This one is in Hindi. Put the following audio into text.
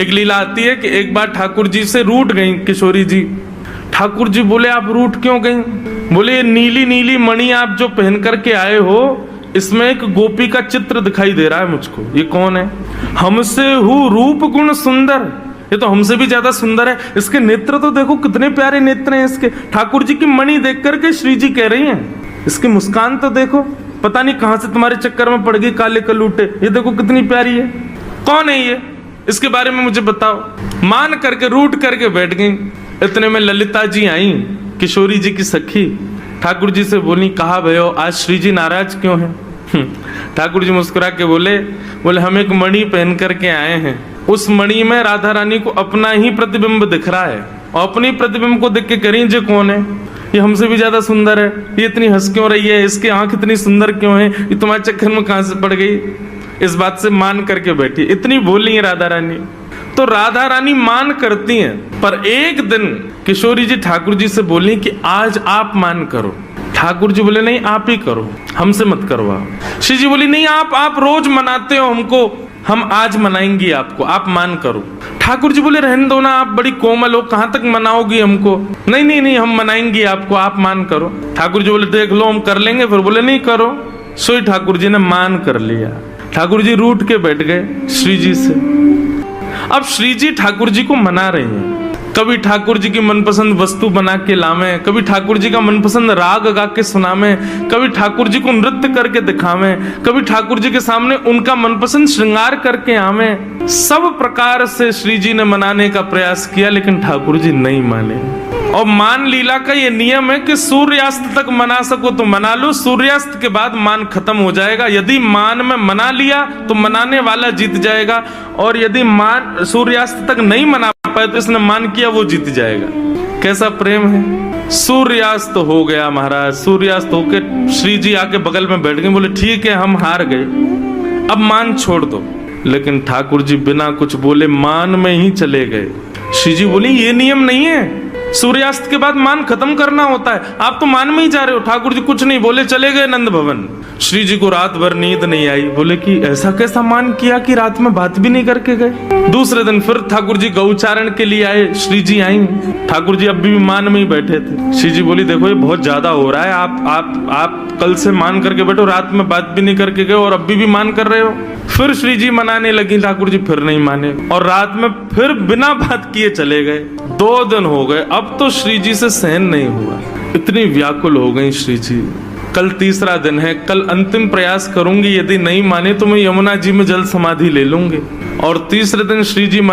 एक लीला आती है कि एक बार ठाकुर जी से रूठ गई किशोरी जी। ठाकुर जी बोले आप रूठ क्यों गई? बोले ये नीली नीली मणि आप जो पहन करके आए हो, इसमें एक गोपी का चित्र दिखाई दे रहा है मुझको। ये कौन है? हमसे हूँ रूप गुण सुंदर, ये तो हमसे भी ज्यादा सुंदर है। इसके नेत्र तो देखो कितने प्यारे नेत्र हैं इसके। ठाकुर जी की मणि देख करके श्री जी कह रही हैं, इसकी मुस्कान तो देखो, पता नहीं कहां से तुम्हारे चक्कर में पड़ गई काले कलूटे, ये देखो कितनी प्यारी है। कौन है ये? इसके बारे में मुझे बताओ। मान करके रूठ करके बैठ गई। इतने में ललिता जी आई, किशोरी जी की सखी। ठाकुर जी से बोली, कहा भयो आज श्री जी नाराज क्यों हैं? ठाकुर जी मुस्कुरा के बोले हम एक मणि पहन करके आए हैं, उस मणि में राधा रानी को अपना ही प्रतिबिंब दिख रहा है, और अपनी प्रतिबिंब को देख के करें जे कौन है? ये हमसे भी ज्यादा सुंदर है, ये इतनी हंस क्यों रही है, इसकी आंख इतनी सुंदर क्यों है, ये तुम्हारे चक्कर में कहां से पड़ गई? इस बात से मान करके बैठी। इतनी बोली है राधा रानी। तो राधा रानी मान करती हैं, पर एक दिन किशोरी जी ठाकुर जी से बोली कि आज आप मान करो। ठाकुर जी बोले नहीं आप ही करो, हमसे मत करवाओ। श्री जी बोली नहीं आप रोज मनाते हो हमको, हम आज मनाएंगी आपको, आप मान करो। ठाकुर जी बोले रहने दो ना, आप बड़ी कोमल हो, कहां तक मनाओगी हमको? नहीं हम मनाएंगी आपको, आप मान करो। ठाकुर जी बोले देख लो हम कर लेंगे। फिर बोले नहीं करो। सोई ठाकुर जी ने मान कर लिया। ठाकुर जी रूठ के बैठ गए श्री जी से। अब श्री जी ठाकुर जी को मना रहे हैं। कभी ठाकुर जी की मनपसंद वस्तु बना के लावे, कभी ठाकुर जी का मनपसंद राग गा के सुनावे, कभी ठाकुर जी को नृत्य करके दिखावे, कभी ठाकुर जी के सामने उनका मनपसंद श्रृंगार करके आवे। सब प्रकार से श्री जी ने मनाने का प्रयास किया, लेकिन ठाकुर जी नहीं माने। और मान लीला का ये नियम है कि सूर्यास्त तक मना सको तो मना लो, सूर्यास्त के बाद मान खत्म हो जाएगा। यदि मान में मना लिया तो मनाने वाला जीत जाएगा, और यदि मान सूर्यास्त तक नहीं मना पाए तो इसने मान किया वो जीत जाएगा। कैसा प्रेम है। सूर्यास्त हो गया महाराज। सूर्यास्त होके श्री जी आके बगल में बैठ गए। बोले ठीक है हम हार गए, अब मान छोड़ दो। लेकिन ठाकुर जी बिना कुछ बोले मान में ही चले गए। श्री जी बोली ये नियम नहीं है, सूर्यास्त के बाद मान खत्म करना होता है, आप तो मान में ही जा रहे हो। ठाकुर जी कुछ नहीं बोले, चले गए नंद भवन। श्री जी को रात भर नींद नहीं आई। बोले कि ऐसा कैसा मान किया कि रात में बात भी नहीं करके गए। दूसरे दिन फिर ठाकुर जी गौचारण के लिए आए। श्री जी आई। ठाकुर जी अब भी मान में ही बैठे थे। श्री जी बोली देखो ये बहुत ज्यादा हो रहा है, आप कल से मान करके बैठो, रात में बात भी नहीं करके गए और अभी भी मान कर रहे हो। फिर श्री जी मनाने लगी। ठाकुर जी फिर नहीं माने, और रात में फिर बिना बात किए चले गए। 2 दिन हो गए, अब तो श्री जी से सहन नहीं हुआ। इतनी व्याकुल हो गई श्री जी। कल तीसरा दिन है, कल अंतिम प्रयास करूंगी, यदि नहीं माने तो मैं यमुना जी में जल समाधि ले लूंगी। और तीसरे दिन श्री जी